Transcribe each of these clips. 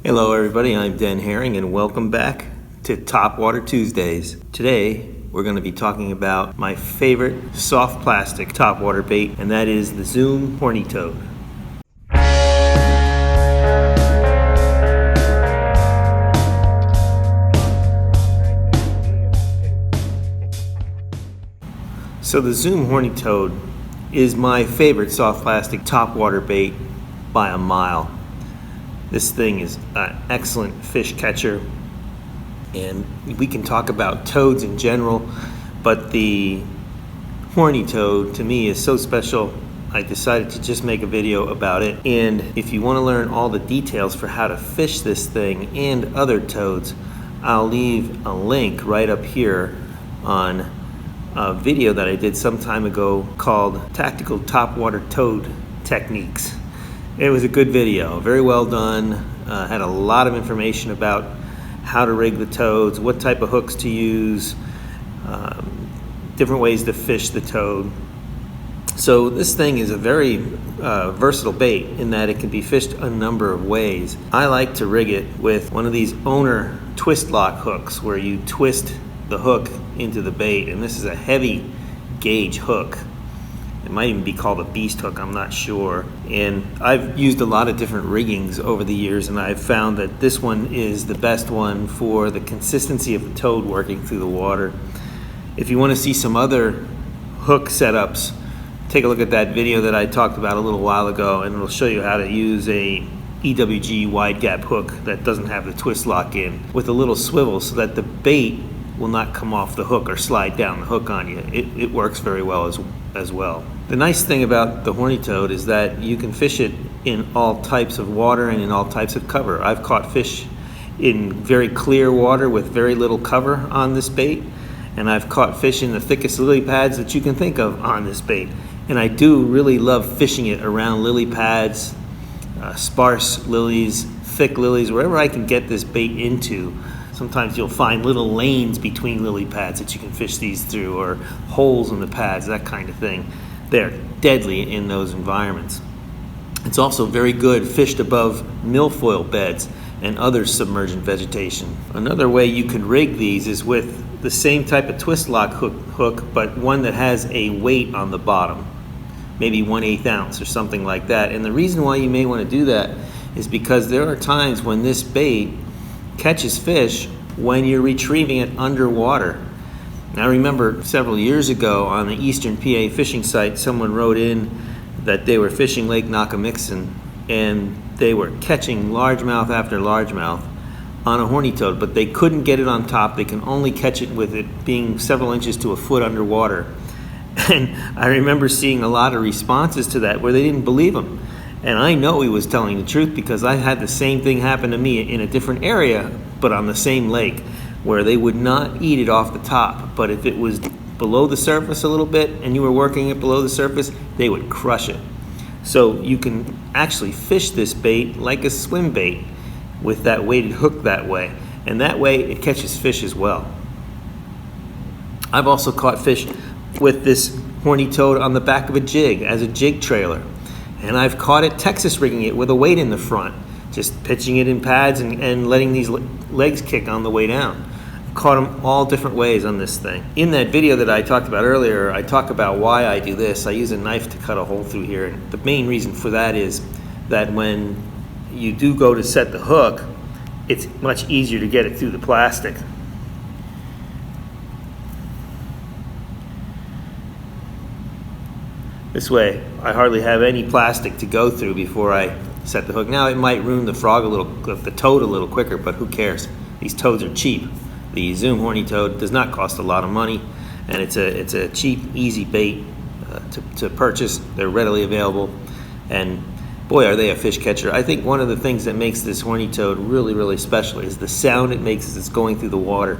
Hello everybody, I'm Den Haring and welcome back to Topwater Tuesdays. Today we're going to be talking about my favorite soft plastic topwater bait, and that is the Zoom Horny Toad. So the Zoom Horny Toad is my favorite soft plastic topwater bait by a mile. This thing is an excellent fish catcher, and we can talk about toads in general, but the horny toad to me is so special I decided to just make a video about it. And if you want to learn all the details for how to fish this thing and other toads, I'll leave a link right up here on a video that I did some time ago called Tactical Topwater Toad Techniques. It was a good video, very well done, had a lot of information about how to rig the toads, what type of hooks to use, different ways to fish the toad. So this thing is a very versatile bait in that it can be fished a number of ways. I like to rig it with one of these owner twist lock hooks where you twist the hook into the bait, and this is a heavy gauge hook. It might even be called a beast hook, I'm not sure. And I've used a lot of different riggings over the years, and I've found that this one is the best one for the consistency of the toad working through the water. If you want to see some other hook setups, take a look at that video that I talked about a little while ago, and it'll show you how to use a EWG wide gap hook that doesn't have the twist lock in, with a little swivel so that the bait will not come off the hook or slide down the hook on you. It works very well as well. The nice thing about the horny toad is that you can fish it in all types of water and in all types of cover. I've caught fish in very clear water with very little cover on this bait, and I've caught fish in the thickest lily pads that you can think of on this bait. And I do really love fishing it around lily pads, sparse lilies, thick lilies, wherever I can get this bait into. Sometimes you'll find little lanes between lily pads that you can fish these through, or holes in the pads, that kind of thing. They're deadly in those environments. It's also very good fished above milfoil beds and other submergent vegetation. Another way you could rig these is with the same type of twist lock hook, but one that has a weight on the bottom, maybe 1/8 ounce or something like that. And the reason why you may want to do that is because there are times when this bait catches fish when you're retrieving it underwater. Now, I remember several years ago on the Eastern PA fishing site, someone wrote in that they were fishing Lake Nakamixon and they were catching largemouth after largemouth on a horny toad, but they couldn't get it on top. They can only catch it with it being several inches to a foot underwater. And I remember seeing a lot of responses to that where they didn't believe him. And I know he was telling the truth because I had the same thing happen to me in a different area, but on the same lake, where they would not eat it off the top. But if it was below the surface a little bit and you were working it below the surface, they would crush it. So you can actually fish this bait like a swim bait with that weighted hook that way. And that way it catches fish as well. I've also caught fish with this horny toad on the back of a jig as a jig trailer. And I've caught it Texas rigging it with a weight in the front, just pitching it in pads and letting these legs kick on the way down. I've caught them all different ways on this thing. In that video that I talked about earlier, I talk about why I do this. I use a knife to cut a hole through here. And the main reason for that is that when you do go to set the hook, it's much easier to get it through the plastic. This way, I hardly have any plastic to go through before I set the hook. Now, it might ruin the the toad a little quicker, but who cares? These toads are cheap. The Zoom Horny Toad does not cost a lot of money, and it's a cheap, easy bait to purchase. They're readily available, and boy, are they a fish catcher. I think one of the things that makes this horny toad really, really special is the sound it makes as it's going through the water.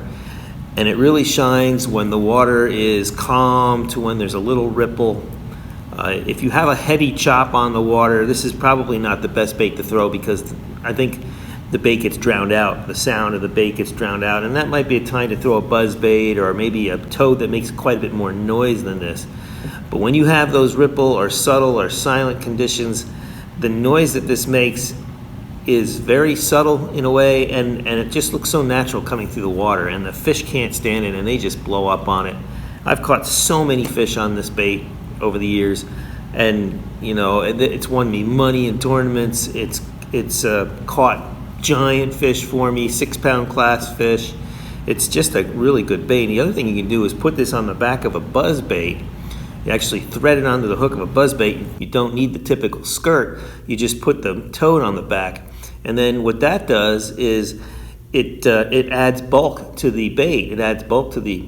And it really shines when the water is calm to when there's a little ripple. If you have a heavy chop on the water, this is probably not the best bait to throw because I think the bait gets drowned out. The sound of the bait gets drowned out, and that might be a time to throw a buzz bait or maybe a toad that makes quite a bit more noise than this. But when you have those ripple or subtle or silent conditions, the noise that this makes is very subtle in a way, and it just looks so natural coming through the water, and the fish can't stand it and they just blow up on it. I've caught so many fish on this bait over the years, and you know, it's won me money in tournaments. It's caught giant fish for me, 6-pound class fish. It's just a really good bait. The other thing you can do is put this on the back of a buzz bait. You actually thread it onto the hook of a buzz bait. You don't need the typical skirt. You just put the toad on the back. And then what that does is it adds bulk to the bait. It adds bulk to the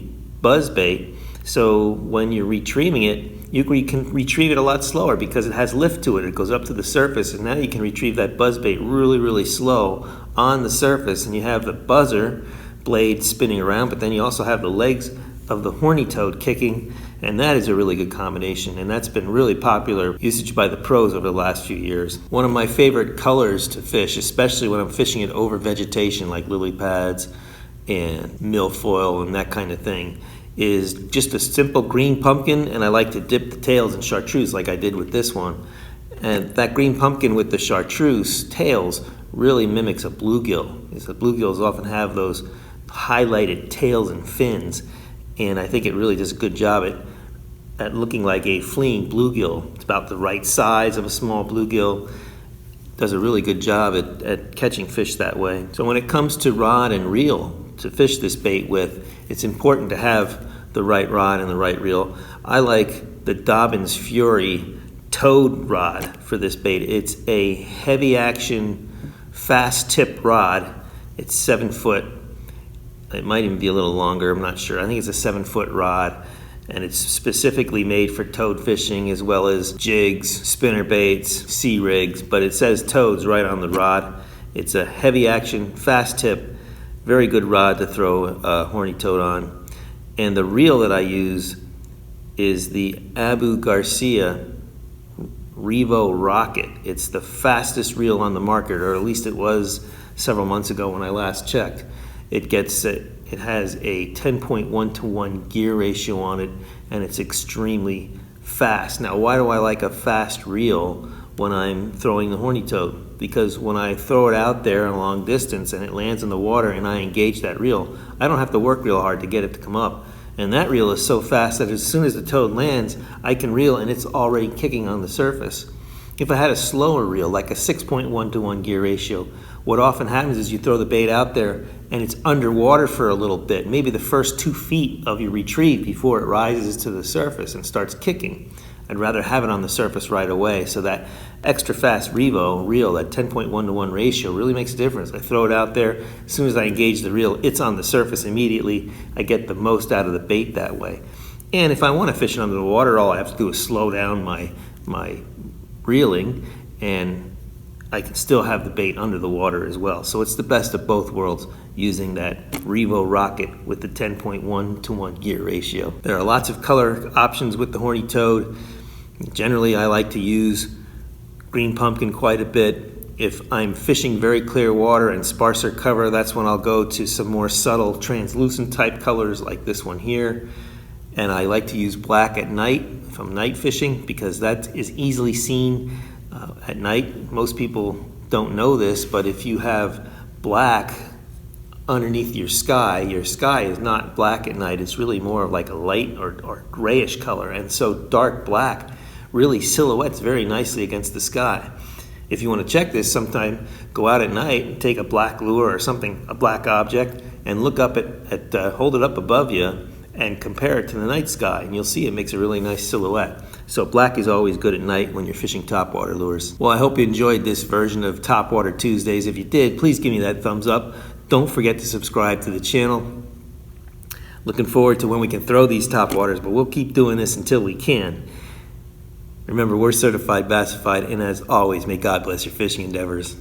buzz bait. So when you're retrieving it, you can retrieve it a lot slower because it has lift to it. It goes up to the surface, and now you can retrieve that buzz bait really, really slow on the surface. And you have the buzzer blade spinning around, but then you also have the legs of the horny toad kicking, and that is a really good combination, and that's been really popular usage by the pros over the last few years. One of my favorite colors to fish, especially when I'm fishing it over vegetation like lily pads and milfoil and that kind of thing, is just a simple green pumpkin, and I like to dip the tails in chartreuse like I did with this one. And that green pumpkin with the chartreuse tails really mimics a bluegill, because the bluegills often have those highlighted tails and fins, and I think it really does a good job at looking like a fleeing bluegill. It's about the right size of a small bluegill. Does a really good job at catching fish that way. So when it comes to rod and reel to fish this bait with, it's important to have the right rod and the right reel. I like the Dobbins Fury toad rod for this bait. It's a heavy action, fast tip rod. It's 7 foot. It might even be a little longer, I'm not sure. I think it's a 7-foot rod, and it's specifically made for toad fishing as well as jigs, spinner baits, sea rigs, but it says toads right on the rod. It's a heavy action, fast tip, very good rod to throw a horny toad on. And the reel that I use is the Abu Garcia Revo Rocket. It's the fastest reel on the market, or at least it was several months ago when I last checked. It has a 10.1 to 1 gear ratio on it, and it's extremely fast. Now, why do I like a fast reel when I'm throwing the horny toad? Because when I throw it out there a long distance and it lands in the water and I engage that reel, I don't have to work real hard to get it to come up. And that reel is so fast that as soon as the toad lands, I can reel and it's already kicking on the surface. If I had a slower reel, like a 6.1 to 1 gear ratio, what often happens is you throw the bait out there and it's underwater for a little bit, maybe the first 2 feet of your retrieve before it rises to the surface and starts kicking. I'd rather have it on the surface right away. So that extra fast Revo reel, that 10.1 to 1 ratio, really makes a difference. I throw it out there, as soon as I engage the reel, it's on the surface immediately. I get the most out of the bait that way. And if I want to fish it under the water, all I have to do is slow down my reeling, and I can still have the bait under the water as well. So it's the best of both worlds using that Revo Rocket with the 10.1 to 1 gear ratio. There are lots of color options with the horny toad. Generally, I like to use green pumpkin quite a bit. If I'm fishing very clear water and sparser cover, that's when I'll go to some more subtle translucent type colors like this one here. And I like to use black at night if I'm night fishing, because that is easily seen at night. Most people don't know this, but if you have black underneath your sky is not black at night. It's really more of like a light or grayish color. And so dark black really silhouettes very nicely against the sky. If you want to check this sometime, go out at night and take a black lure or something, a black object, and look up hold it up above you and compare it to the night sky, and you'll see it makes a really nice silhouette. So black is always good at night when you're fishing topwater lures. Well, I hope you enjoyed this version of Topwater Tuesdays. If you did, please give me that thumbs up. Don't forget to subscribe to the channel. Looking forward to when we can throw these topwaters, but we'll keep doing this until we can. Remember, we're certified Bassified, and as always, may God bless your fishing endeavors.